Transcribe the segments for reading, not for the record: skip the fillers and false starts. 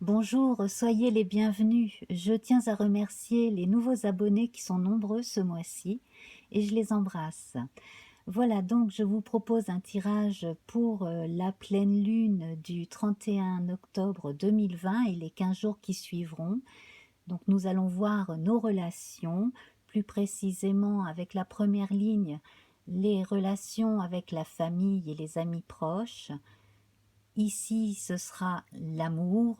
Bonjour, soyez les bienvenus. Je tiens à remercier les nouveaux abonnés qui sont nombreux ce mois-ci et je les embrasse. Voilà, donc je vous propose un tirage pour la pleine lune du 31 octobre 2020 et les 15 jours qui suivront. Donc nous allons voir nos relations, plus précisément avec la première ligne, les relations avec la famille et les amis proches. Ici, ce sera l'amour,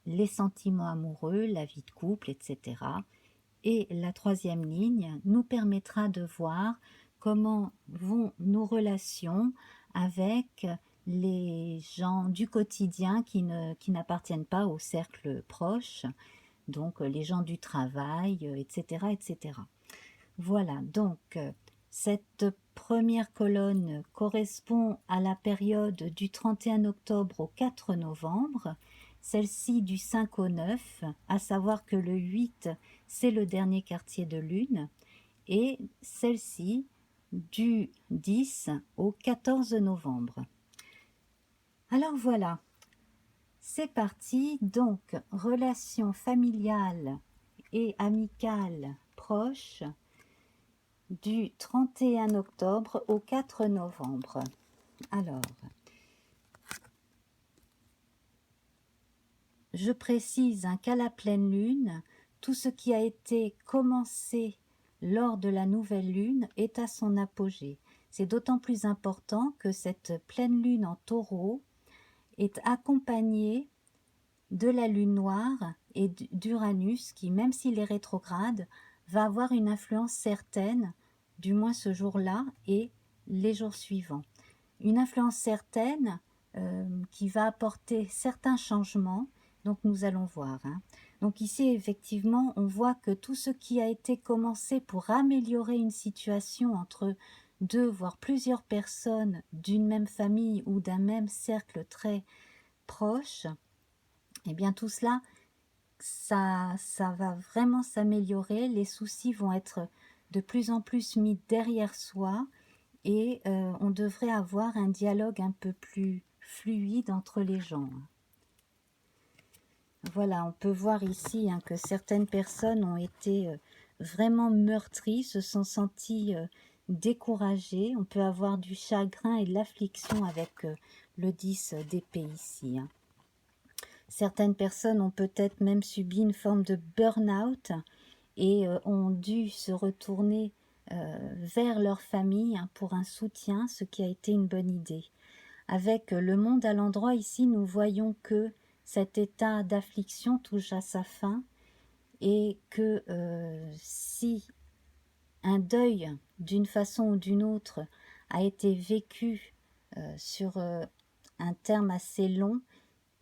les sentiments amoureux, la vie de couple, etc. Et la troisième ligne nous permettra de voir comment vont nos relations avec les gens du quotidien qui n'appartiennent pas au cercle proche, donc les gens du travail, etc., etc. Voilà, donc cette première colonne correspond à la période du 31 octobre au 4 novembre, celle-ci du 5 au 9, à savoir que le 8, c'est le dernier quartier de lune, et celle-ci du 10 au 14 novembre. Alors voilà, c'est parti, donc relation familiale et amicale proche, du 31 octobre au 4 novembre. Alors, je précise qu'à la pleine lune, tout ce qui a été commencé lors de la nouvelle lune est à son apogée. C'est d'autant plus important que cette pleine lune en taureau est accompagnée de la lune noire et d'Uranus qui, même s'il est rétrograde, va avoir une influence certaine, du moins ce jour-là et les jours suivants. Une influence certaine qui va apporter certains changements, donc nous allons voir. Donc ici, effectivement, on voit que tout ce qui a été commencé pour améliorer une situation entre deux, voire plusieurs personnes d'une même famille ou d'un même cercle très proche, et bien tout cela, ça va vraiment s'améliorer. Les soucis vont être de plus en plus mis derrière soi et on devrait avoir un dialogue un peu plus fluide entre les gens. Voilà, on peut voir ici que certaines personnes ont été vraiment meurtries, se sont senties découragées. On peut avoir du chagrin et de l'affliction avec le 10 d'épée ici. Certaines personnes ont peut-être même subi une forme de burn-out et ont dû se retourner vers leur famille pour un soutien, ce qui a été une bonne idée. Avec le monde à l'endroit ici, nous voyons que cet état d'affliction touche à sa fin et que si un deuil d'une façon ou d'une autre a été vécu sur un terme assez long,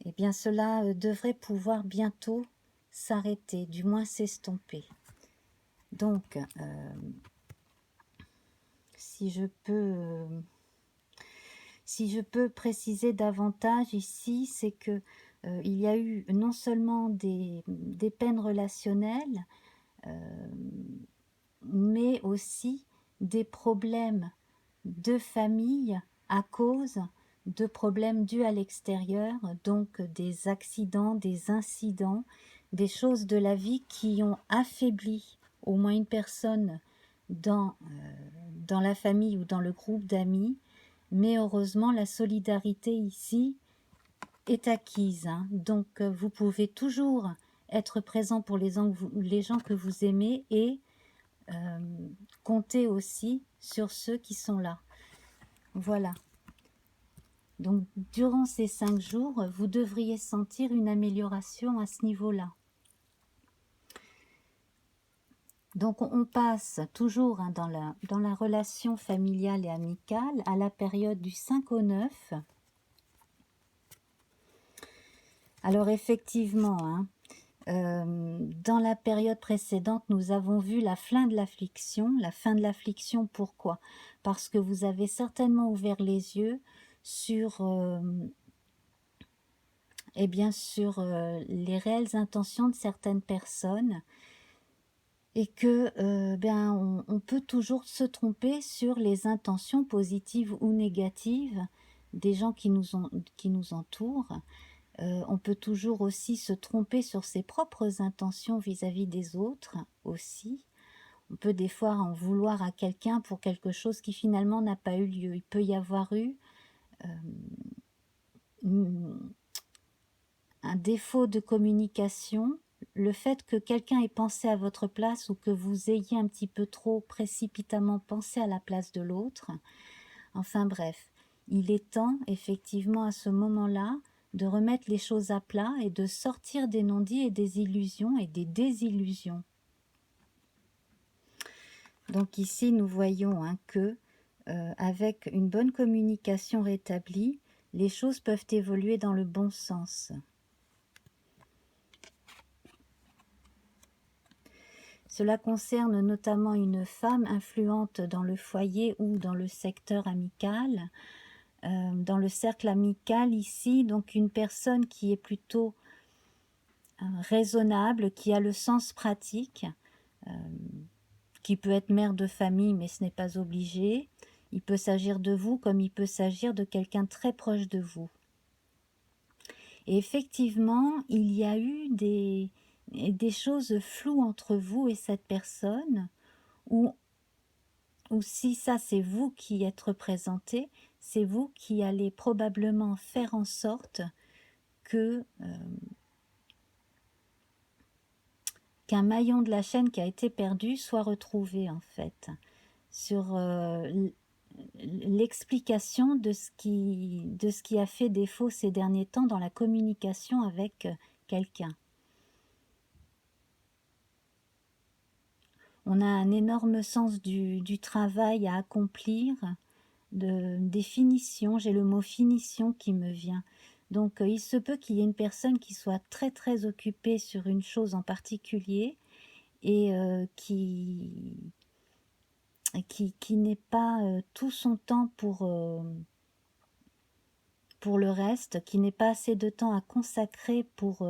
eh bien cela devrait pouvoir bientôt s'arrêter, du moins s'estomper. Donc, si je peux préciser davantage ici, c'est que il y a eu non seulement des peines relationnelles, mais aussi des problèmes de famille à cause de problèmes dus à l'extérieur, donc des accidents, des incidents, des choses de la vie qui ont affaibli au moins une personne dans la famille ou dans le groupe d'amis. Mais heureusement, la solidarité ici est acquise. Donc, vous pouvez toujours être présent pour les gens que vous aimez et compter aussi sur ceux qui sont là. Voilà. Donc, durant ces 5 jours, vous devriez sentir une amélioration à ce niveau-là. Donc, on passe toujours dans la relation familiale et amicale à la période du 5 au 9. Alors, effectivement, dans la période précédente, nous avons vu la fin de l'affliction. La fin de l'affliction, pourquoi? Parce que vous avez certainement ouvert les yeux sur sur les réelles intentions de certaines personnes et que on peut toujours se tromper sur les intentions positives ou négatives des gens qui nous entourent. On peut toujours aussi se tromper sur ses propres intentions vis-à-vis des autres aussi. On peut des fois en vouloir à quelqu'un pour quelque chose qui finalement n'a pas eu lieu. Il peut y avoir eu un défaut de communication, le fait que quelqu'un ait pensé à votre place ou que vous ayez un petit peu trop précipitamment pensé à la place de l'autre. Enfin bref, il est temps effectivement à ce moment-là de remettre les choses à plat et de sortir des non-dits et des illusions et des désillusions. Donc ici nous voyons que avec une bonne communication rétablie, les choses peuvent évoluer dans le bon sens. Cela concerne notamment une femme influente dans le foyer ou dans le secteur amical. Dans le cercle amical ici, donc une personne qui est plutôt raisonnable, qui a le sens pratique, qui peut être mère de famille, mais ce n'est pas obligé. Il peut s'agir de vous comme il peut s'agir de quelqu'un très proche de vous. Et effectivement, il y a eu des choses floues entre vous et cette personne, ou si ça c'est vous qui êtes représenté, c'est vous qui allez probablement faire en sorte que qu'un maillon de la chaîne qui a été perdu soit retrouvé en fait, sur l'explication de ce qui a fait défaut ces derniers temps dans la communication avec quelqu'un. On a un énorme sens du travail à accomplir, des finitions, j'ai le mot finition qui me vient. Donc il se peut qu'il y ait une personne qui soit très très occupée sur une chose en particulier et qui n'ait pas tout son temps pour le reste, qui n'ait pas assez de temps à consacrer pour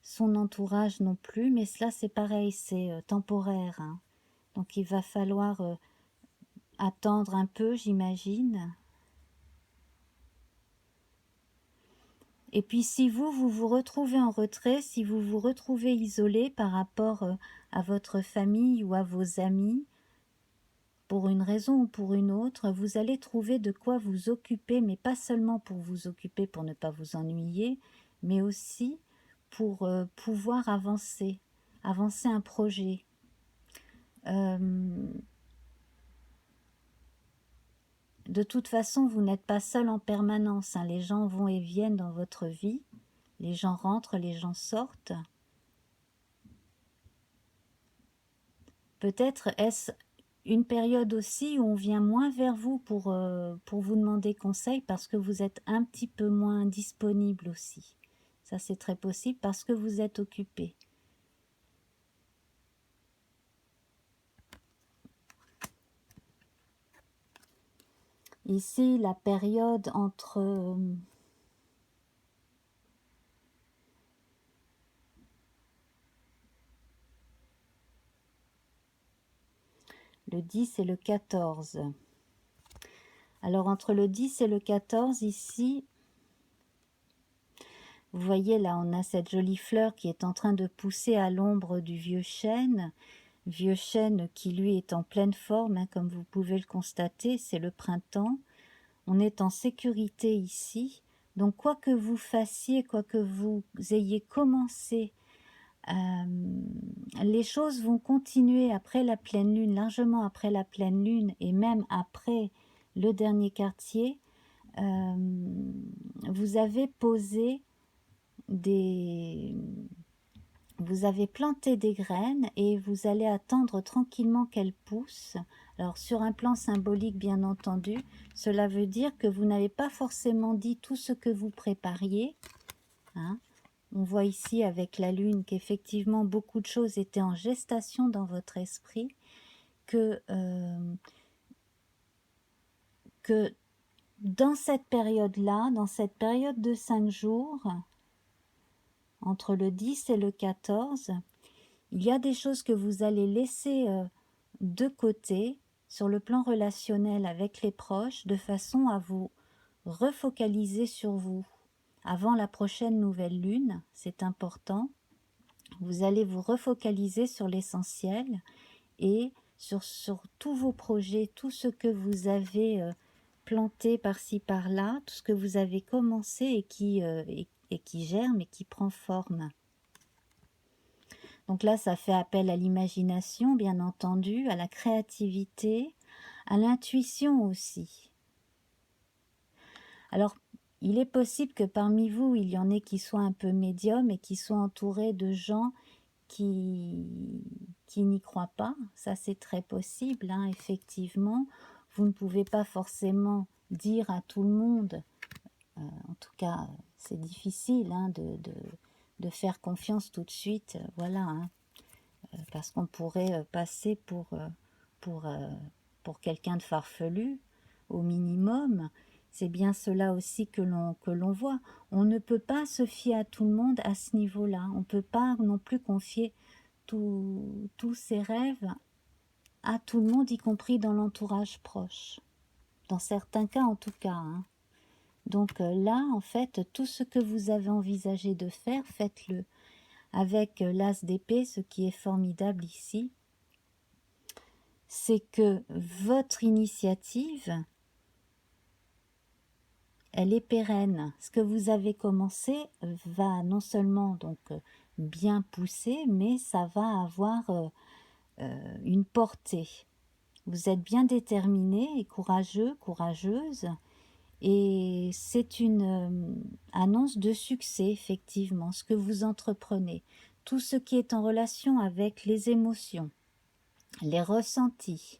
son entourage non plus, mais cela c'est pareil, c'est temporaire, hein. Donc il va falloir attendre un peu, j'imagine. Et puis si vous vous retrouvez en retrait, si vous vous retrouvez isolé par rapport à votre famille ou à vos amis, pour une raison ou pour une autre, vous allez trouver de quoi vous occuper, mais pas seulement pour vous occuper, pour ne pas vous ennuyer, mais aussi pour pouvoir avancer un projet. De toute façon, vous n'êtes pas seul en permanence, hein. Les gens vont et viennent dans votre vie, les gens rentrent, les gens sortent. Peut-être est-ce une période aussi où on vient moins vers vous pour vous demander conseil parce que vous êtes un petit peu moins disponible aussi. Ça c'est très possible parce que vous êtes occupé. Ici, la période entre le 10 et le 14. Alors entre le 10 et le 14 ici, vous voyez là on a cette jolie fleur qui est en train de pousser à l'ombre du vieux chêne qui lui est en pleine forme, hein, comme vous pouvez le constater, c'est le printemps. On est en sécurité ici, donc quoi que vous fassiez, quoi que vous ayez commencé, les choses vont continuer après la pleine lune, largement après la pleine lune et même après le dernier quartier. Vous avez posé vous avez planté des graines et vous allez attendre tranquillement qu'elles poussent. Alors sur un plan symbolique bien entendu, cela veut dire que vous n'avez pas forcément dit tout ce que vous prépariez, hein. On voit ici avec la lune qu'effectivement beaucoup de choses étaient en gestation dans votre esprit, que dans cette période-là, dans cette période de 5 jours, entre le 10 et le 14, il y a des choses que vous allez laisser de côté sur le plan relationnel avec les proches de façon à vous refocaliser sur vous. avant la prochaine nouvelle lune, c'est important, vous allez vous refocaliser sur l'essentiel et sur tous vos projets, tout ce que vous avez planté par-ci par-là, tout ce que vous avez commencé et qui germe et qui prend forme. Donc là, ça fait appel à l'imagination, bien entendu, à la créativité, à l'intuition aussi. Alors, il est possible que parmi vous, il y en ait qui soient un peu médiums et qui soient entourés de gens qui n'y croient pas. Ça, c'est très possible, hein, effectivement. Vous ne pouvez pas forcément dire à tout le monde, en tout cas, c'est difficile hein, de faire confiance tout de suite, voilà, hein, parce qu'on pourrait passer pour, euh, pour quelqu'un de farfelu, au minimum. C'est bien cela aussi que l'on voit. On ne peut pas se fier à tout le monde à ce niveau-là. On ne peut pas non plus confier tous ses rêves à tout le monde, y compris dans l'entourage proche. Dans certains cas, en tout cas. Hein. Donc là, en fait, tout ce que vous avez envisagé de faire, faites-le. Avec l'as d'épée, ce qui est formidable ici, c'est que votre initiative, elle est pérenne. Ce que vous avez commencé va non seulement donc bien pousser, mais ça va avoir une portée. Vous êtes bien déterminé et courageux, courageuse, et c'est une annonce de succès, effectivement, ce que vous entreprenez. Tout ce qui est en relation avec les émotions, les ressentis.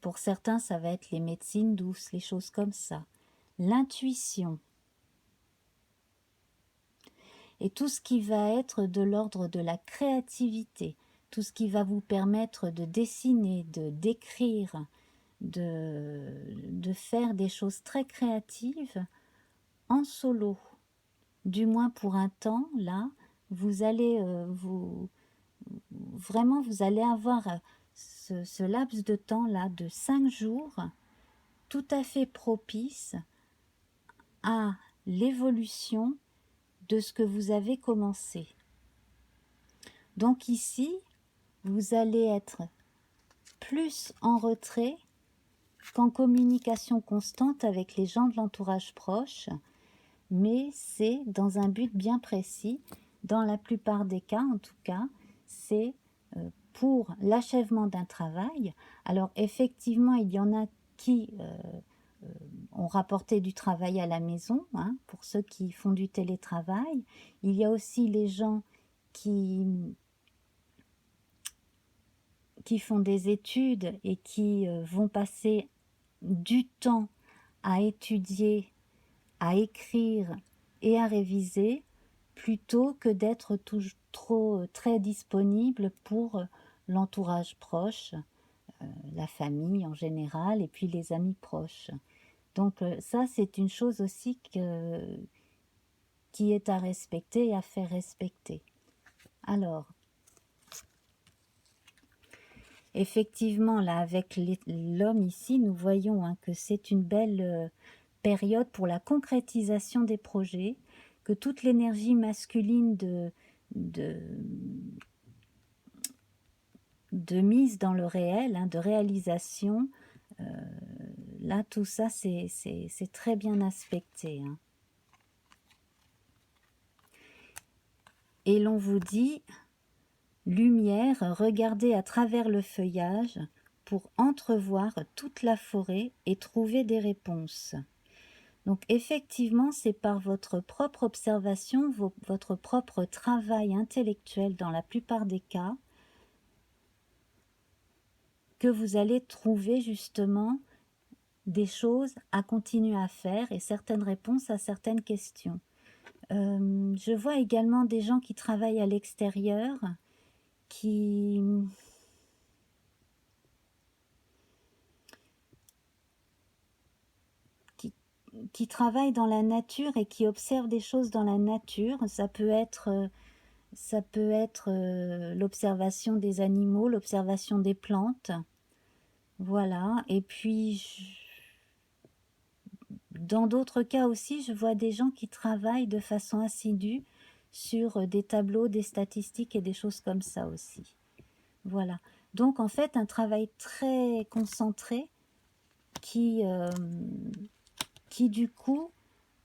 Pour certains, ça va être les médecines douces, les choses comme ça. L'intuition. Et tout ce qui va être de l'ordre de la créativité, tout ce qui va vous permettre de dessiner, de d'écrire, de faire des choses très créatives en solo. Du moins pour un temps, là, vous allez vraiment vous allez avoir ce laps de temps là de 5 jours tout à fait propice à l'évolution de ce que vous avez commencé. Donc ici, vous allez être plus en retrait qu'en communication constante avec les gens de l'entourage proche, mais c'est dans un but bien précis. Dans la plupart des cas, en tout cas, c'est pour l'achèvement d'un travail. Alors effectivement, il y en a qui ont rapporté du travail à la maison, hein, pour ceux qui font du télétravail. Il y a aussi les gens qui font des études et qui vont passer du temps à étudier, à écrire et à réviser plutôt que d'être très disponible pour l'entourage proche, la famille en général et puis les amis proches. Donc ça, c'est une chose aussi qui est à respecter et à faire respecter. Alors, effectivement, là, avec l'homme ici, nous voyons hein, que c'est une belle période pour la concrétisation des projets, que toute l'énergie masculine de mise dans le réel, hein, de réalisation, là, tout ça, c'est très bien aspecté. Hein. Et l'on vous dit, lumière, regardez à travers le feuillage pour entrevoir toute la forêt et trouver des réponses. Donc effectivement, c'est par votre propre observation, votre propre travail intellectuel dans la plupart des cas, que vous allez trouver justement des choses à continuer à faire et certaines réponses à certaines questions. Je vois également des gens qui travaillent à l'extérieur, qui travaillent dans la nature et qui observent des choses dans la nature. Ça peut être l'observation des animaux, l'observation des plantes. Voilà. Et puis, dans d'autres cas aussi, je vois des gens qui travaillent de façon assidue sur des tableaux, des statistiques et des choses comme ça aussi. Voilà. Donc en fait, un travail très concentré qui du coup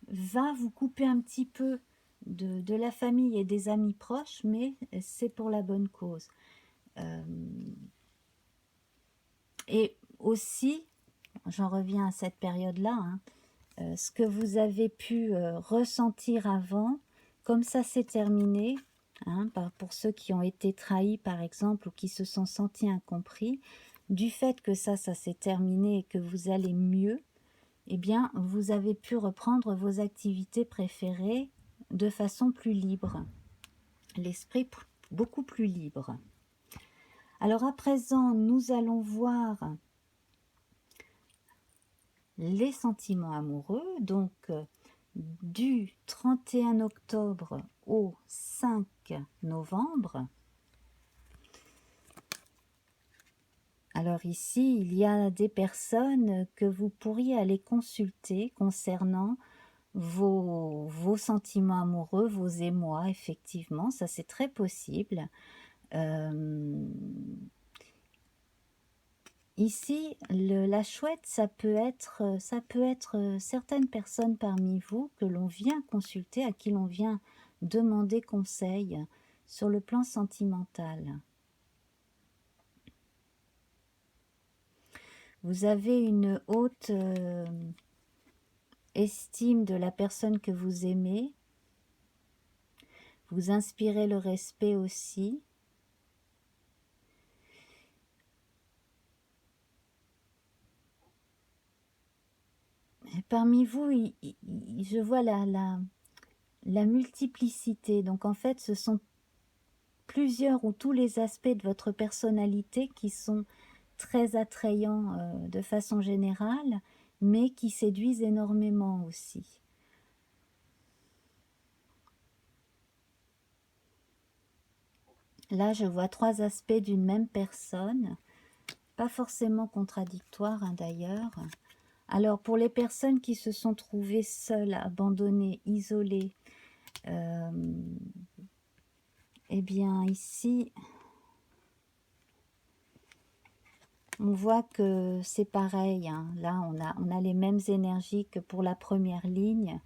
va vous couper un petit peu de la famille et des amis proches, mais c'est pour la bonne cause. Et aussi, j'en reviens à cette période-là, hein, ce que vous avez pu ressentir avant, comme ça c'est terminé, hein, pour ceux qui ont été trahis par exemple ou qui se sont sentis incompris, du fait que ça s'est terminé et que vous allez mieux, eh bien vous avez pu reprendre vos activités préférées de façon plus libre, l'esprit beaucoup plus libre. Alors à présent, nous allons voir les sentiments amoureux, donc du 31 octobre au 5 novembre. Alors ici, il y a des personnes que vous pourriez aller consulter concernant vos sentiments amoureux, vos émois, effectivement, ça c'est très possible. Ici, la chouette, ça peut être certaines personnes parmi vous que l'on vient consulter, à qui l'on vient demander conseil sur le plan sentimental. Vous avez une haute estime de la personne que vous aimez. Vous inspirez le respect aussi. Et parmi vous, je vois la multiplicité. Donc en fait, ce sont plusieurs ou tous les aspects de votre personnalité qui sont très attrayants de façon générale, mais qui séduisent énormément aussi. Là, je vois trois aspects d'une même personne, pas forcément contradictoires hein, d'ailleurs. Alors, pour les personnes qui se sont trouvées seules, abandonnées, isolées, eh bien ici, on voit que c'est pareil. Hein. Là, on a les mêmes énergies que pour la première ligne.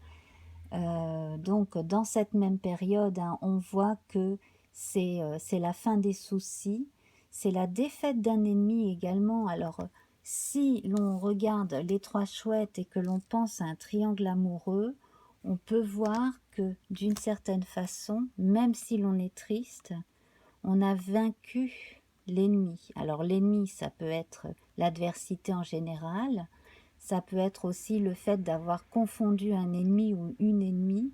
Donc, dans cette même période, hein, on voit que c'est la fin des soucis, c'est la défaite d'un ennemi également. Alors, si l'on regarde les trois chouettes et que l'on pense à un triangle amoureux, on peut voir que d'une certaine façon, même si l'on est triste, on a vaincu l'ennemi. Alors, l'ennemi, ça peut être l'adversité en général, ça peut être aussi le fait d'avoir confondu un ennemi ou une ennemie,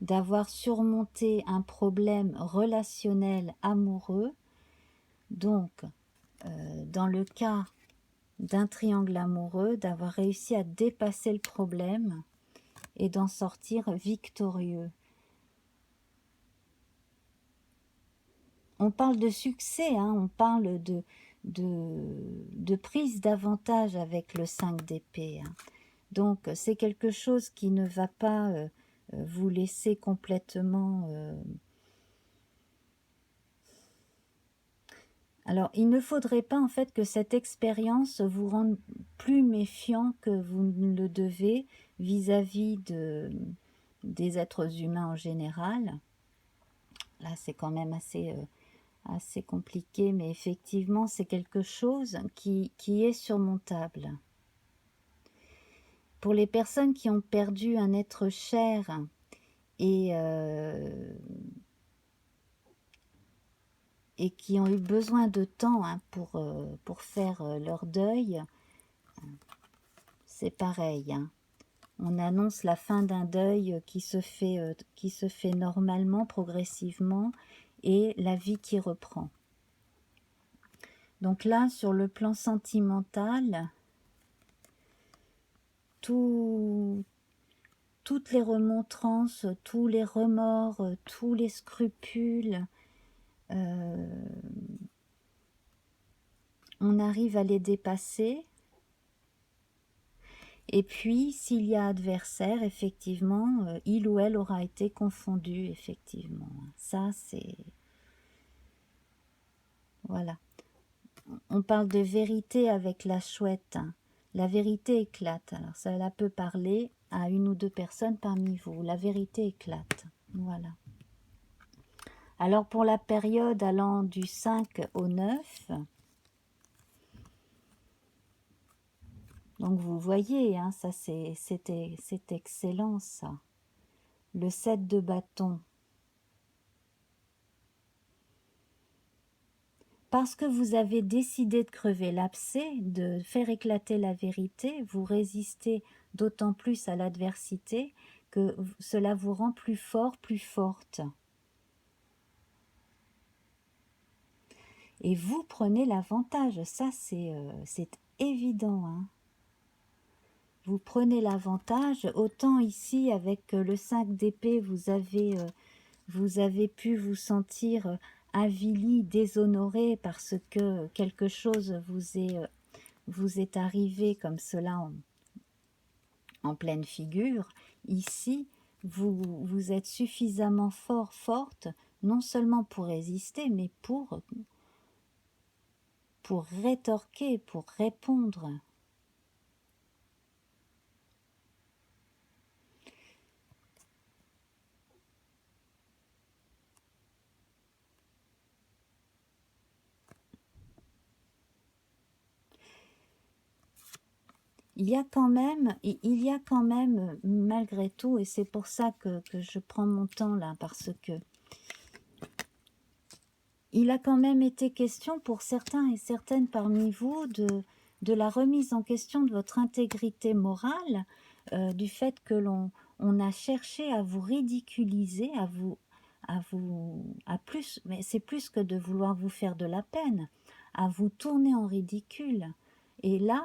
d'avoir surmonté un problème relationnel amoureux. Donc, dans le cas d'un triangle amoureux, d'avoir réussi à dépasser le problème et d'en sortir victorieux. On parle de succès, hein, on parle de prise d'avantage avec le 5 d'épée. Hein. Donc, c'est quelque chose qui ne va pas vous laisser complètement... Alors, il ne faudrait pas en fait que cette expérience vous rende plus méfiant que vous ne le devez vis-à-vis des êtres humains en général. Là, c'est quand même assez compliqué, mais effectivement, c'est quelque chose qui est surmontable. Pour les personnes qui ont perdu un être cher et qui ont eu besoin de temps hein, pour faire leur deuil, c'est pareil. Hein. On annonce la fin d'un deuil qui se fait normalement, progressivement, et la vie qui reprend. Donc là, sur le plan sentimental, toutes les remontrances, tous les remords, tous les scrupules, on arrive à les dépasser Et puis, s'il y a adversaire, effectivement, il ou elle aura été confondu, effectivement. Ça, c'est... Voilà. On parle de vérité avec la chouette. La vérité éclate. Alors, cela peut parler à une ou deux personnes parmi vous. La vérité éclate. Voilà. Alors, pour la période allant du 5 au 9, donc vous voyez, hein, ça c'est excellent, ça. Le 7 de bâton. Parce que vous avez décidé de crever l'abcès, de faire éclater la vérité, vous résistez d'autant plus à l'adversité que cela vous rend plus fort, plus forte. Et vous prenez l'avantage, ça c'est évident. Hein. Vous prenez l'avantage, autant ici avec le 5 d'épée, vous avez pu vous sentir avili, déshonoré parce que quelque chose vous est arrivé comme cela en pleine figure. Ici, vous êtes suffisamment fort, forte, non seulement pour résister, mais pour rétorquer, pour répondre. Il y a quand même, malgré tout, et c'est pour ça que je prends mon temps là, parce que il a quand même été question pour certains et certaines parmi vous de la remise en question de votre intégrité morale, du fait que on a cherché à vous ridiculiser, à plus, mais c'est plus que de vouloir vous faire de la peine, à vous tourner en ridicule. Et là,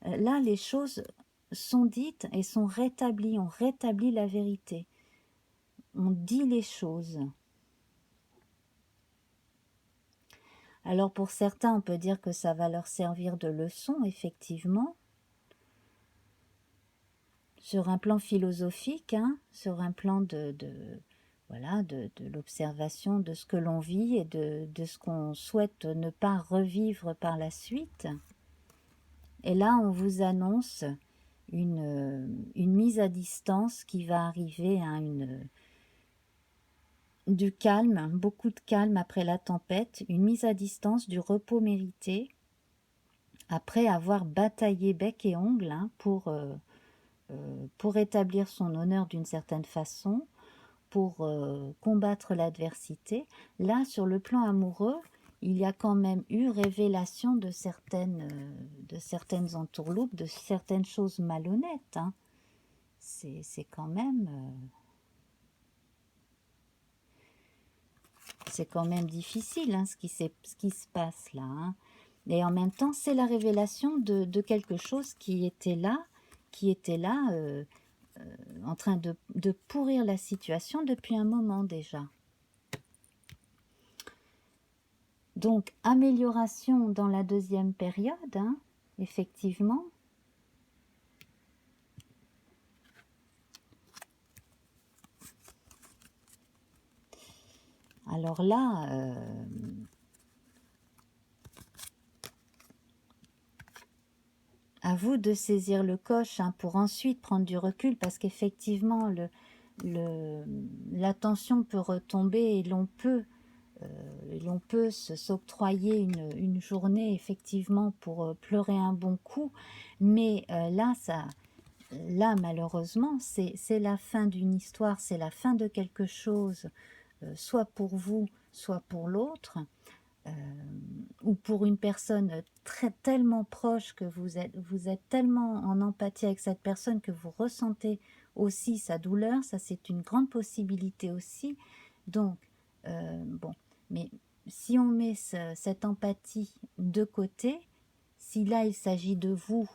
les choses sont dites et sont rétablies, on rétablit la vérité, on dit les choses. Alors pour certains, on peut dire que ça va leur servir de leçon, effectivement, sur un plan philosophique, hein, sur un plan voilà, de l'observation de ce que l'on vit et de ce qu'on souhaite ne pas revivre par la suite. Et là, on vous annonce une mise à distance qui va arriver à du calme, beaucoup de calme après la tempête, une mise à distance, du repos mérité, après avoir bataillé bec et ongle hein, pour établir son honneur d'une certaine façon, pour combattre l'adversité. Là, sur le plan amoureux, il y a quand même eu révélation de certaines entourloupes, de certaines choses malhonnêtes. Hein. C'est quand même... c'est quand même difficile hein, ce qui se passe là. Hein. Et en même temps, c'est la révélation de quelque chose qui était là en train de pourrir la situation depuis un moment déjà. Donc, amélioration dans la deuxième période, hein, effectivement. Alors là, à vous de saisir le coche hein, pour ensuite prendre du recul, parce qu'effectivement, l'attention peut retomber et l'on peut s'octroyer une journée effectivement pour pleurer un bon coup, mais là malheureusement c'est la fin d'une histoire, c'est la fin de quelque chose, soit pour vous, soit pour l'autre, ou pour une personne tellement proche que vous êtes tellement en empathie avec cette personne que vous ressentez aussi sa douleur, ça c'est une grande possibilité aussi. Donc, bon, mais si on met cette empathie de côté, si là il s'agit de vous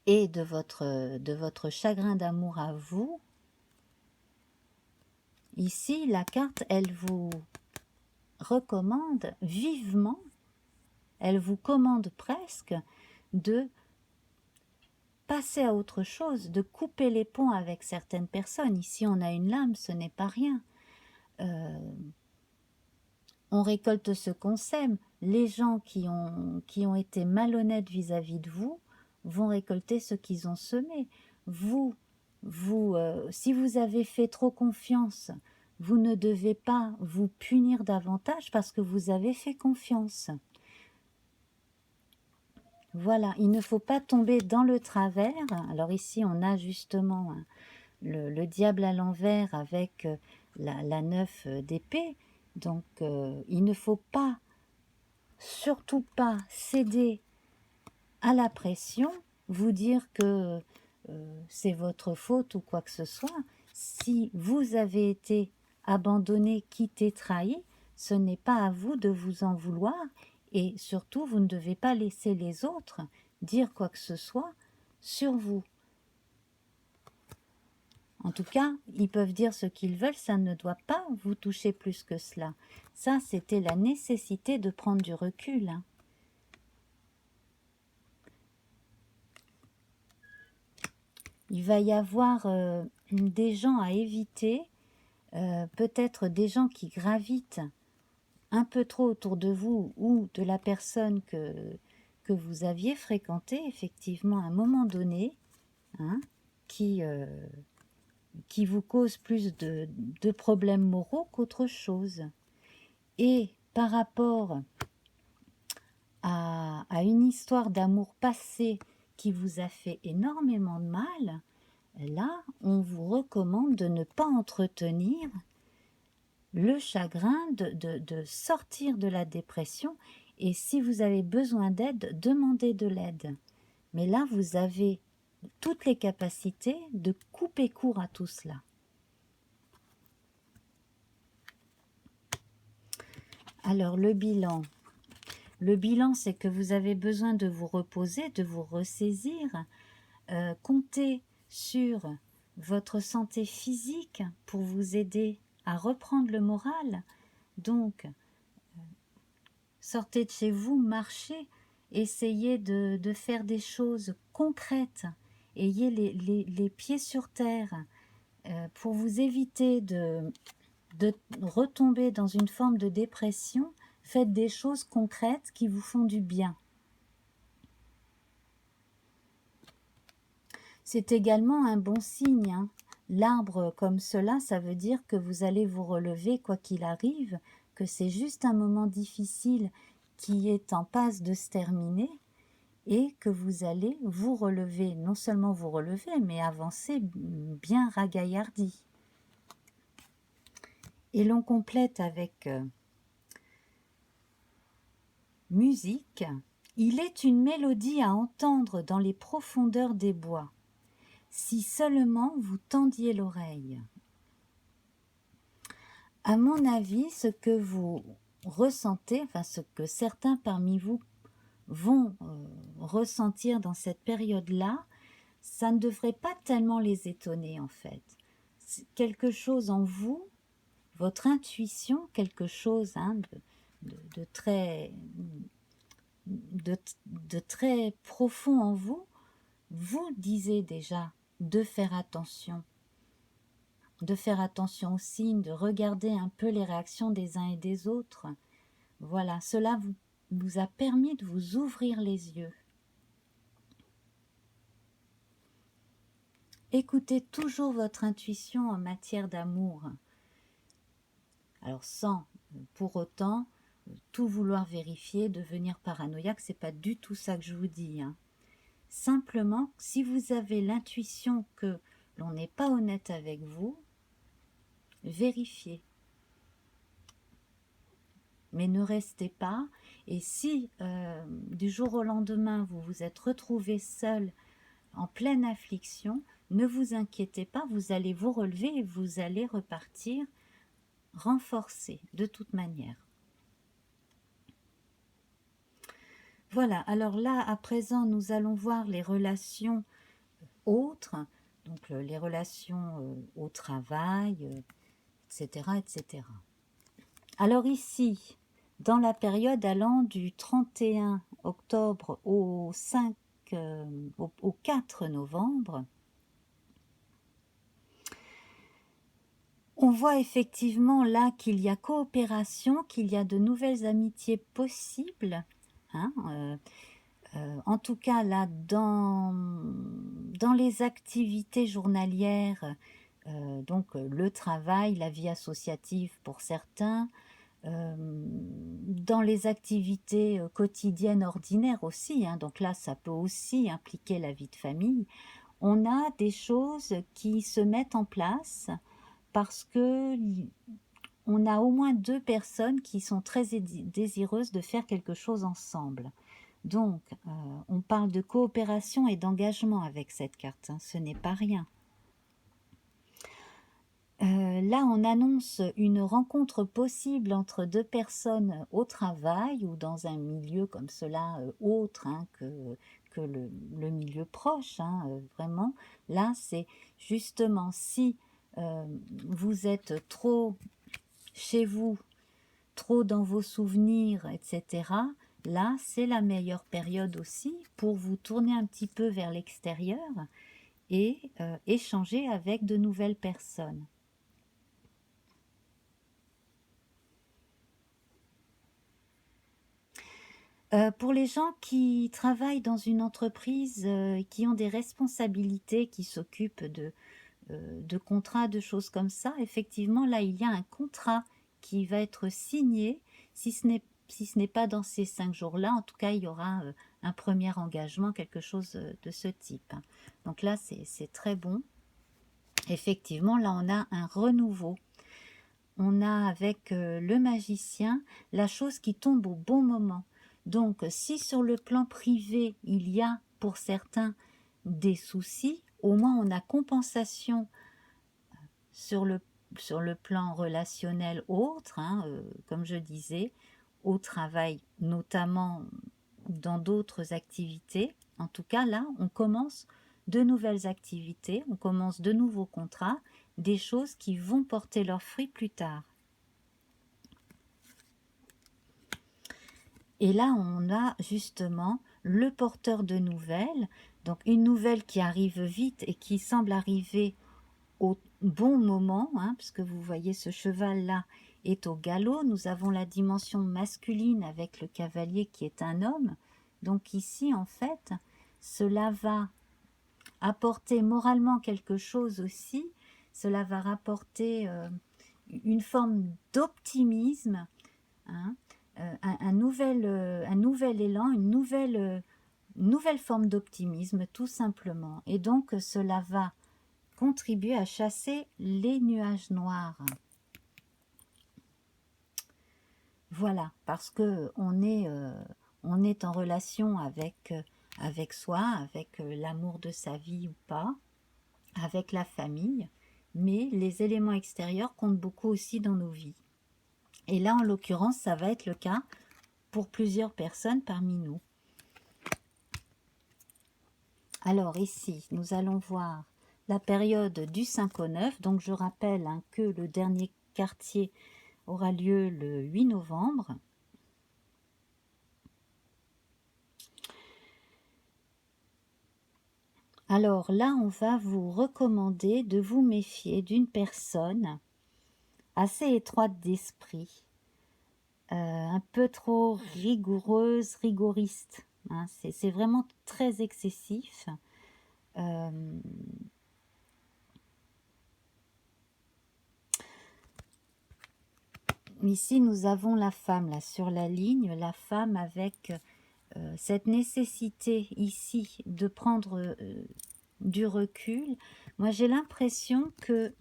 et de votre chagrin d'amour à vous, ici la carte elle vous recommande vivement, elle vous commande presque de passer à autre chose, de couper les ponts avec certaines personnes. Ici, on a une lame, ce n'est pas rien. On récolte ce qu'on sème. Les gens qui ont été malhonnêtes vis-à-vis de vous vont récolter ce qu'ils ont semé. Si vous avez fait trop confiance, vous ne devez pas vous punir davantage parce que vous avez fait confiance. Voilà, il ne faut pas tomber dans le travers. Alors ici, on a justement le diable à l'envers avec la 9 d'épée. Donc, il ne faut pas, surtout pas, céder à la pression, vous dire que c'est votre faute ou quoi que ce soit. Si vous avez été abandonné, quitté, trahi, ce n'est pas à vous de vous en vouloir et surtout, vous ne devez pas laisser les autres dire quoi que ce soit sur vous. En tout cas, ils peuvent dire ce qu'ils veulent, ça ne doit pas vous toucher plus que cela. Ça, c'était la nécessité de prendre du recul. Il va y avoir des gens à éviter, peut-être des gens qui gravitent un peu trop autour de vous ou de la personne que vous aviez fréquentée effectivement à un moment donné, hein, qui vous cause plus de problèmes moraux qu'autre chose. Et par rapport à une histoire d'amour passé qui vous a fait énormément de mal, là, on vous recommande de ne pas entretenir le chagrin, de sortir de la dépression. Et si vous avez besoin d'aide, demandez de l'aide. Mais là, vous avez toutes les capacités de couper court à tout cela. Alors, le bilan. Le bilan, c'est que vous avez besoin de vous reposer, de vous ressaisir. Comptez sur votre santé physique pour vous aider à reprendre le moral. Donc, sortez de chez vous, marchez, essayez de faire des choses concrètes. Ayez les pieds sur terre pour vous éviter de retomber dans une forme de dépression. Faites des choses concrètes qui vous font du bien. C'est également un bon signe, hein. L'arbre comme cela, ça veut dire que vous allez vous relever quoi qu'il arrive, que c'est juste un moment difficile qui est en passe de se terminer et que vous allez vous relever, non seulement vous relever, mais avancer bien ragaillardi. Et l'on complète avec musique. Il est une mélodie à entendre dans les profondeurs des bois. Si seulement vous tendiez l'oreille. À mon avis, ce que vous ressentez, enfin ce que certains parmi vous vont ressentir dans cette période-là, ça ne devrait pas tellement les étonner en fait. C'est quelque chose en vous, votre intuition, quelque chose de très profond en vous, vous disait déjà de faire attention aux signes, de regarder un peu les réactions des uns et des autres. Voilà, cela vous a permis de vous ouvrir les yeux. Écoutez toujours votre intuition en matière d'amour. Alors sans pour autant tout vouloir vérifier, devenir paranoïaque, c'est pas du tout ça que je vous dis, hein. Simplement, si vous avez l'intuition que l'on n'est pas honnête avec vous, vérifiez. Mais ne restez pas. Et si du jour au lendemain, vous vous êtes retrouvé seul, en pleine affliction, ne vous inquiétez pas, vous allez vous relever et vous allez repartir renforcé de toute manière. Voilà, alors là, à présent, nous allons voir les relations autres, donc les relations au travail, etc., etc. Alors ici, dans la période allant du 31 octobre au 5 au 4 novembre, on voit effectivement là qu'il y a coopération, qu'il y a de nouvelles amitiés possibles, hein, en tout cas là dans les activités journalières, donc le travail, la vie associative pour certains, dans les activités quotidiennes ordinaires aussi, hein, donc là ça peut aussi impliquer la vie de famille, on a des choses qui se mettent en place parce que on a au moins 2 personnes qui sont très désireuses de faire quelque chose ensemble. Donc, on parle de coopération et d'engagement avec cette carte, hein, ce n'est pas rien. Là, on annonce une rencontre possible entre 2 personnes au travail ou dans un milieu comme cela, autre, hein, que le milieu proche, hein, vraiment. Là, c'est justement si vous êtes trop chez vous, trop dans vos souvenirs, etc., là, c'est la meilleure période aussi pour vous tourner un petit peu vers l'extérieur et échanger avec de nouvelles personnes. Pour les gens qui travaillent dans une entreprise, qui ont des responsabilités, qui s'occupent de contrats, de choses comme ça, effectivement, là, il y a un contrat qui va être signé. Si ce n'est pas dans ces 5 jours-là, en tout cas, il y aura un premier engagement, quelque chose de ce type. Donc là, c'est très bon. Effectivement, là, on a un renouveau. On a avec le magicien la chose qui tombe au bon moment. Donc, si sur le plan privé, il y a pour certains des soucis, au moins on a compensation sur le plan relationnel autre, hein, comme je disais, au travail, notamment dans d'autres activités. En tout cas, là, on commence de nouvelles activités, on commence de nouveaux contrats, des choses qui vont porter leurs fruits plus tard. Et là, on a justement le porteur de nouvelles, donc une nouvelle qui arrive vite et qui semble arriver au bon moment, hein, parce que vous voyez ce cheval-là est au galop. Nous avons la dimension masculine avec le cavalier qui est un homme. Donc ici, en fait, cela va apporter moralement quelque chose aussi. Cela va rapporter une forme d'optimisme, hein, un nouvel élan, une nouvelle forme d'optimisme, tout simplement. Et donc, cela va contribuer à chasser les nuages noirs. Voilà, parce que on est en relation avec soi, avec l'amour de sa vie ou pas, avec la famille, mais les éléments extérieurs comptent beaucoup aussi dans nos vies. Et là, en l'occurrence, ça va être le cas pour plusieurs personnes parmi nous. Alors ici, nous allons voir la période du 5 au 9. Donc je rappelle, hein, que le dernier quartier aura lieu le 8 novembre. Alors là, on va vous recommander de vous méfier d'une personne assez étroite d'esprit, un peu trop rigoureuse, rigoriste, hein. C'est vraiment très excessif. Ici, nous avons la femme, là, sur la ligne, la femme avec cette nécessité ici de prendre du recul. Moi, j'ai l'impression que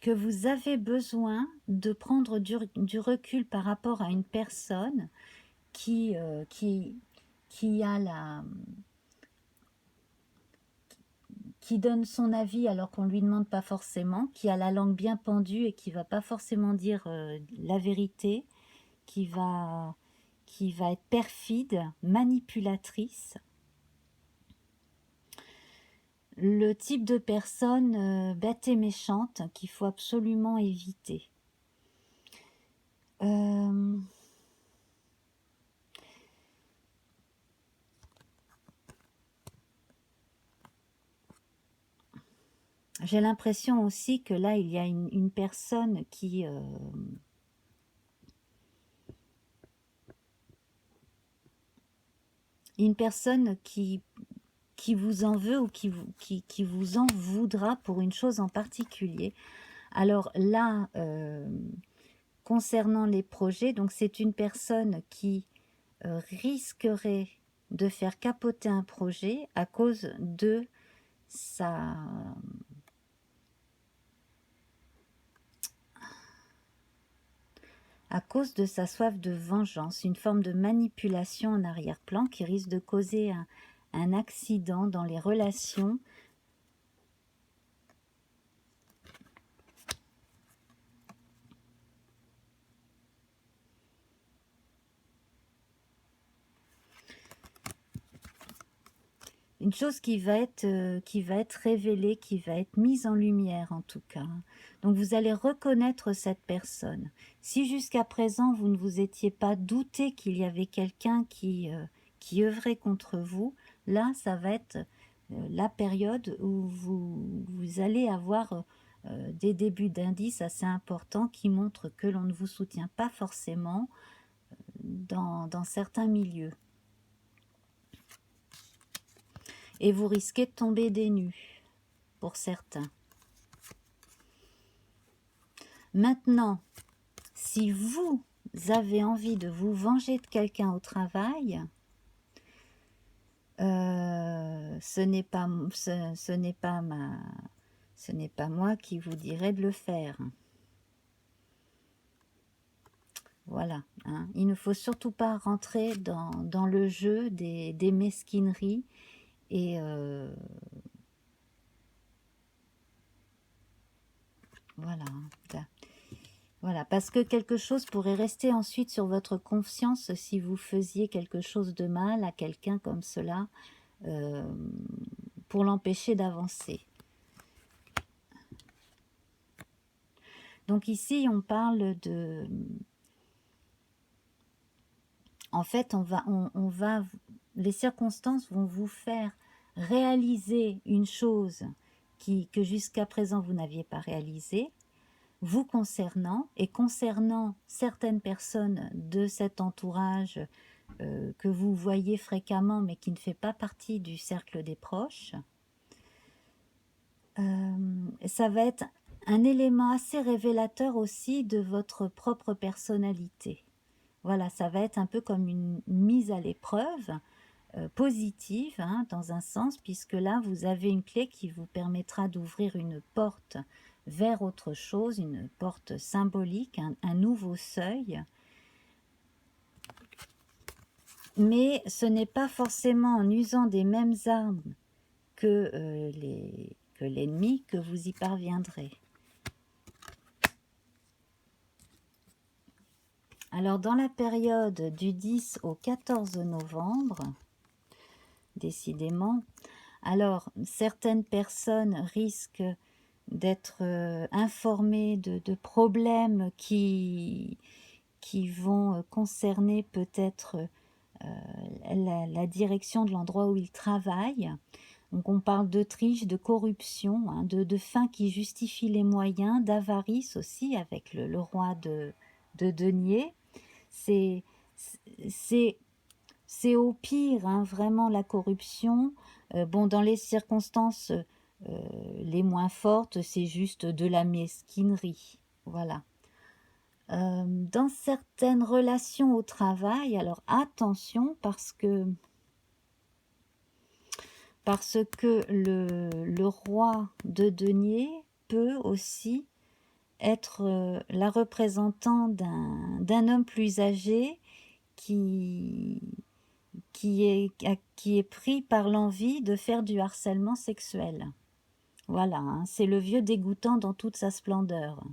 vous avez besoin de prendre du recul par rapport à une personne qui donne son avis alors qu'on ne lui demande pas forcément, qui a la langue bien pendue et qui va pas forcément dire la vérité, qui va être perfide, manipulatrice. Le type de personne bête et méchante qu'il faut absolument éviter. J'ai l'impression aussi que là, il y a une personne qui vous en veut ou qui vous en voudra pour une chose en particulier. Alors là, concernant les projets, donc c'est une personne qui risquerait de faire capoter un projet à cause de sa soif de vengeance, une forme de manipulation en arrière-plan qui risque de causer un accident dans les relations. Une chose qui va être révélée, qui va être mise en lumière en tout cas. Donc vous allez reconnaître cette personne. Si jusqu'à présent vous ne vous étiez pas douté qu'il y avait quelqu'un qui œuvrait contre vous, là ça va être la période où vous allez avoir des débuts d'indices assez importants qui montrent que l'on ne vous soutient pas forcément dans certains milieux. Et vous risquez de tomber des nues, pour certains. Maintenant, si vous avez envie de vous venger de quelqu'un au travail, ce n'est pas moi qui vous dirai de le faire. Voilà, hein. Il ne faut surtout pas rentrer dans le jeu des mesquineries et voilà. Voilà, parce que quelque chose pourrait rester ensuite sur votre conscience si vous faisiez quelque chose de mal à quelqu'un comme cela pour l'empêcher d'avancer. Donc ici, on parle de... En fait, les circonstances vont vous faire réaliser une chose que jusqu'à présent vous n'aviez pas réalisée, vous concernant et concernant certaines personnes de cet entourage que vous voyez fréquemment mais qui ne fait pas partie du cercle des proches. Ça va être un élément assez révélateur aussi de votre propre personnalité. Voilà, ça va être un peu comme une mise à l'épreuve positive, hein, dans un sens, puisque là, vous avez une clé qui vous permettra d'ouvrir une porte vers autre chose, une porte symbolique, un nouveau seuil. Mais ce n'est pas forcément en usant des mêmes armes que l'ennemi que vous y parviendrez. Alors dans la période du 10 au 14 novembre, décidément, alors certaines personnes risquent d'être informées de problèmes qui vont concerner peut-être la direction de l'endroit où ils travaillent. Donc on parle de triche, de corruption, hein, de fins qui justifient les moyens, d'avarice aussi avec le roi de denier. C'est au pire, hein, vraiment la corruption. Bon, dans les circonstances les moins fortes, c'est juste de la mesquinerie. Voilà. Dans certaines relations au travail, alors attention parce que le roi de denier peut aussi être la représentante d'un homme plus âgé qui est pris par l'envie de faire du harcèlement sexuel. Voilà, hein, c'est le vieux dégoûtant dans toute sa splendeur.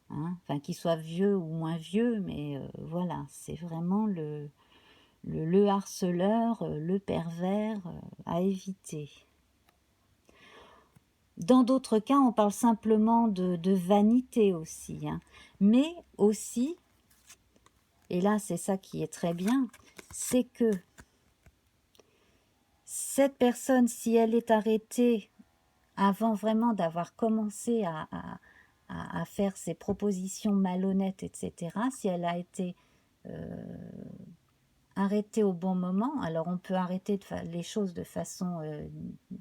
Hein, enfin, qu'il soit vieux ou moins vieux, mais voilà, c'est vraiment le harceleur, le pervers à éviter. Dans d'autres cas, on parle simplement de vanité aussi, hein, mais aussi, et là c'est ça qui est très bien, c'est que cette personne, si elle est arrêtée avant vraiment d'avoir commencé à faire ses propositions malhonnêtes, etc., si elle a été arrêtée au bon moment, alors on peut arrêter les choses de façon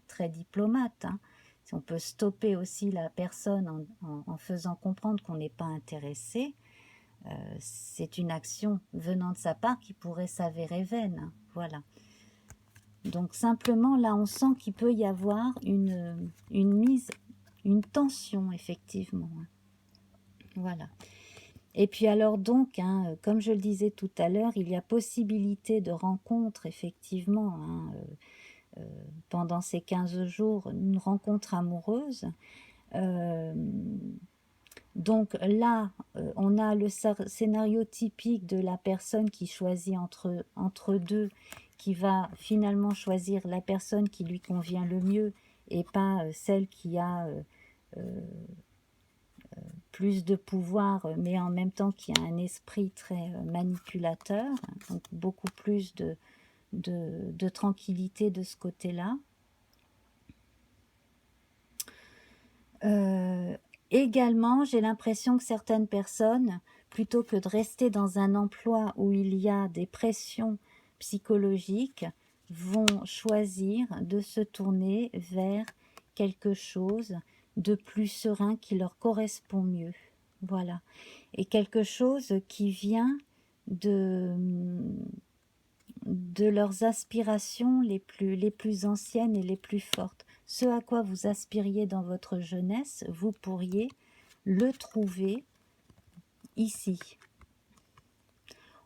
très diplomate, hein. Si on peut stopper aussi la personne en faisant comprendre qu'on n'est pas intéressé, c'est une action venant de sa part qui pourrait s'avérer vaine, hein. Voilà. Donc simplement, là, on sent qu'il peut y avoir une tension, effectivement, hein. Voilà. Et puis alors donc, hein, comme je le disais tout à l'heure, il y a possibilité de rencontre, effectivement, hein, pendant ces 15 jours, une rencontre amoureuse. Donc là, on a le scénario typique de la personne qui choisit entre deux, qui va finalement choisir la personne qui lui convient le mieux et pas celle qui a plus de pouvoir, mais en même temps qui a un esprit très manipulateur, donc beaucoup plus de tranquillité de ce côté-là. Également, j'ai l'impression que certaines personnes, plutôt que de rester dans un emploi où il y a des pressions psychologiques, vont choisir de se tourner vers quelque chose de plus serein qui leur correspond mieux. Voilà. Et quelque chose qui vient de leurs aspirations les plus anciennes et les plus fortes. Ce à quoi vous aspiriez dans votre jeunesse, vous pourriez le trouver ici,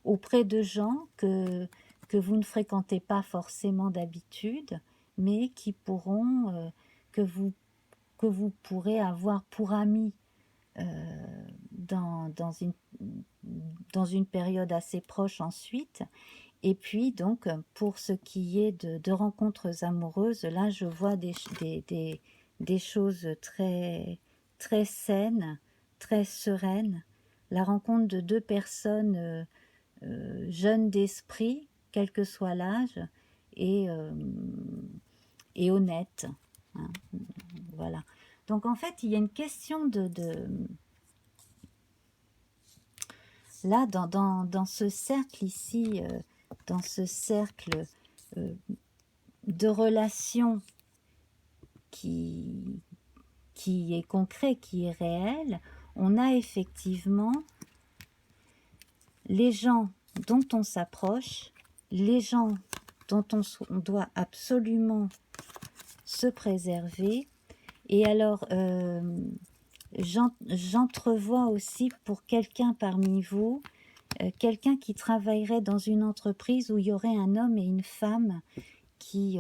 auprès de gens que vous ne fréquentez pas forcément d'habitude, mais qui pourront, que vous pourrez avoir pour amis dans une période assez proche ensuite. Et puis donc pour ce qui est de rencontres amoureuses, là je vois des choses très, très saines, très sereines. La rencontre de deux personnes jeunes d'esprit, quel que soit l'âge, et honnêtes, hein. Voilà. Donc en fait il y a une question là dans ce cercle ici, dans ce cercle de relations qui est concret, qui est réel, on a effectivement les gens dont on s'approche, les gens dont on doit absolument se préserver. Et alors, j'entrevois aussi pour quelqu'un parmi vous, quelqu'un qui travaillerait dans une entreprise où il y aurait un homme et une femme qui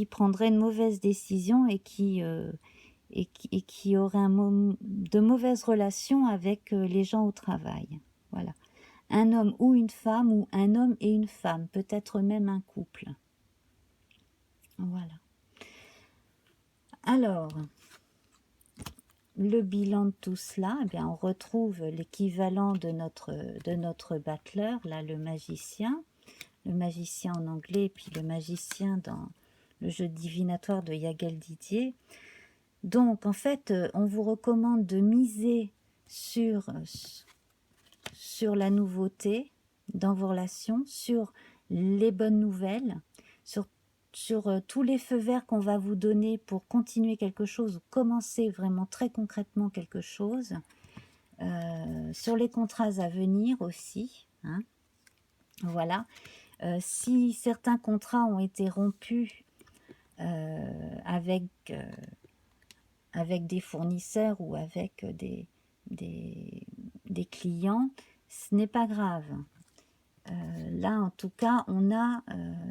prendraient une mauvaise décision et qui auraient de mauvaises relations avec les gens au travail. Voilà. Un homme ou une femme, ou un homme et une femme, peut-être même un couple. Voilà. Alors, le bilan de tout cela, eh bien, on retrouve l'équivalent de notre battleur, là, le magicien en anglais, puis le magicien dans le jeu divinatoire de Yagel Didier. Donc, en fait, on vous recommande de miser sur la nouveauté dans vos relations, sur les bonnes nouvelles, sur tous les feux verts qu'on va vous donner pour continuer quelque chose ou commencer vraiment très concrètement quelque chose, sur les contrats à venir aussi, hein. Voilà. Si certains contrats ont été rompus avec des fournisseurs ou avec des clients, ce n'est pas grave. Là, en tout cas, on a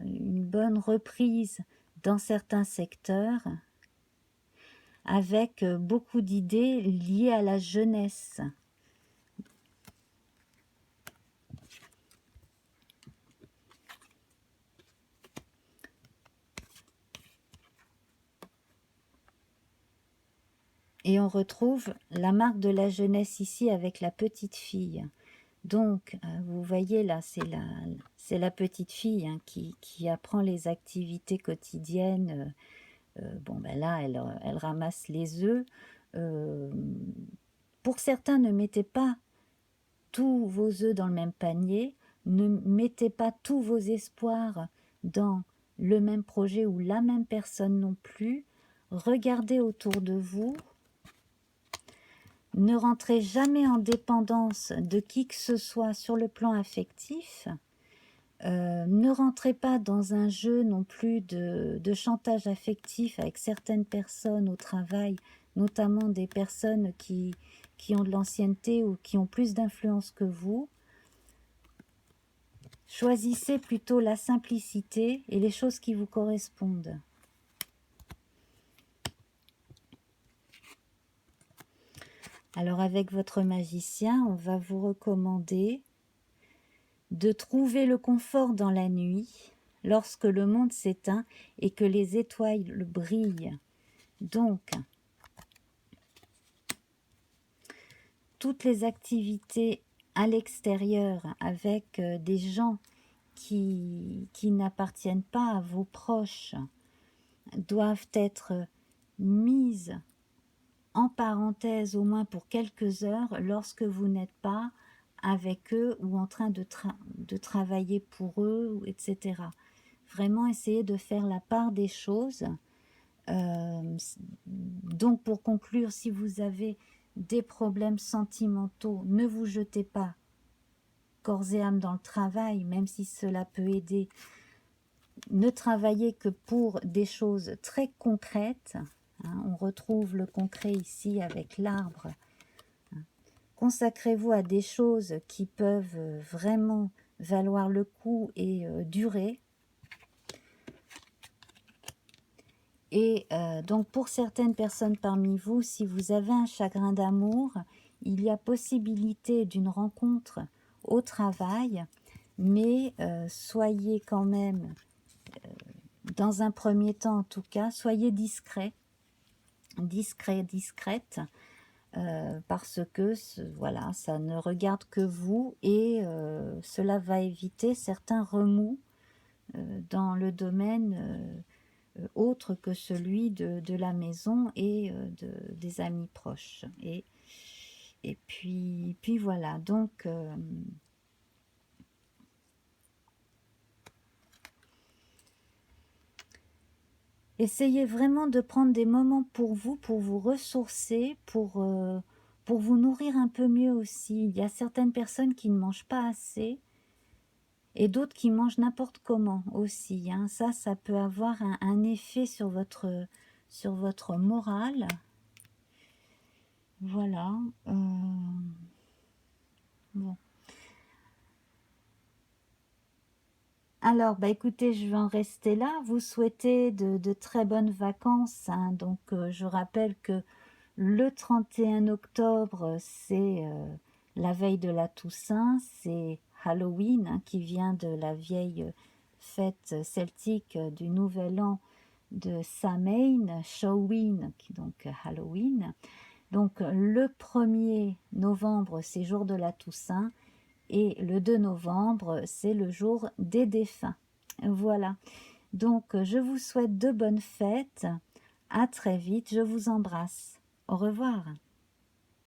une bonne reprise dans certains secteurs avec beaucoup d'idées liées à la jeunesse. Et on retrouve la marque de la jeunesse ici avec la petite fille. Donc, vous voyez là, c'est la petite fille, hein, qui apprend les activités quotidiennes Bon, ben là, elle ramasse les œufs. Euh, pour certains, ne mettez pas tous vos œufs dans le même panier. Ne mettez pas tous vos espoirs dans le même projet ou la même personne non plus. Regardez autour de vous. Ne rentrez jamais en dépendance de qui que ce soit sur le plan affectif. Ne rentrez pas dans un jeu non plus de chantage affectif avec certaines personnes au travail, notamment des personnes qui ont de l'ancienneté ou qui ont plus d'influence que vous. Choisissez plutôt la simplicité et les choses qui vous correspondent. Alors avec votre magicien, on va vous recommander de trouver le confort dans la nuit, lorsque le monde s'éteint et que les étoiles brillent. Donc, toutes les activités à l'extérieur avec des gens qui n'appartiennent pas à vos proches doivent être mises en parenthèse au moins pour quelques heures lorsque vous n'êtes pas avec eux ou en train de travailler pour eux, etc. Vraiment essayer de faire la part des choses. Donc pour conclure, si vous avez des problèmes sentimentaux, ne vous jetez pas corps et âme dans le travail, même si cela peut aider. Ne travaillez que pour des choses très concrètes. On retrouve le concret ici avec l'arbre. Consacrez-vous à des choses qui peuvent vraiment valoir le coup et durer. Et donc pour certaines personnes parmi vous, si vous avez un chagrin d'amour, il y a possibilité d'une rencontre au travail, mais soyez quand même, dans un premier temps en tout cas, soyez discret, discrète, parce que voilà, ça ne regarde que vous et cela va éviter certains remous dans le domaine autre que celui de la maison et des amis proches. Et puis voilà, donc essayez vraiment de prendre des moments pour vous ressourcer, pour vous nourrir un peu mieux aussi. Il y a certaines personnes qui ne mangent pas assez et d'autres qui mangent n'importe comment aussi. Ça peut avoir un effet sur votre morale. Voilà. Bon. Alors, bah écoutez, je vais en rester là. Vous souhaitez de très bonnes vacances. Donc, je rappelle que le 31 octobre, c'est la veille de la Toussaint. C'est Halloween, qui vient de la vieille fête celtique du Nouvel An de Samhain, Samhain, donc Halloween. Donc, le 1er novembre, c'est jour de la Toussaint. Et le 2 novembre, c'est le jour des défunts. Voilà. Donc, je vous souhaite de bonnes fêtes. À très vite. Je vous embrasse. Au revoir.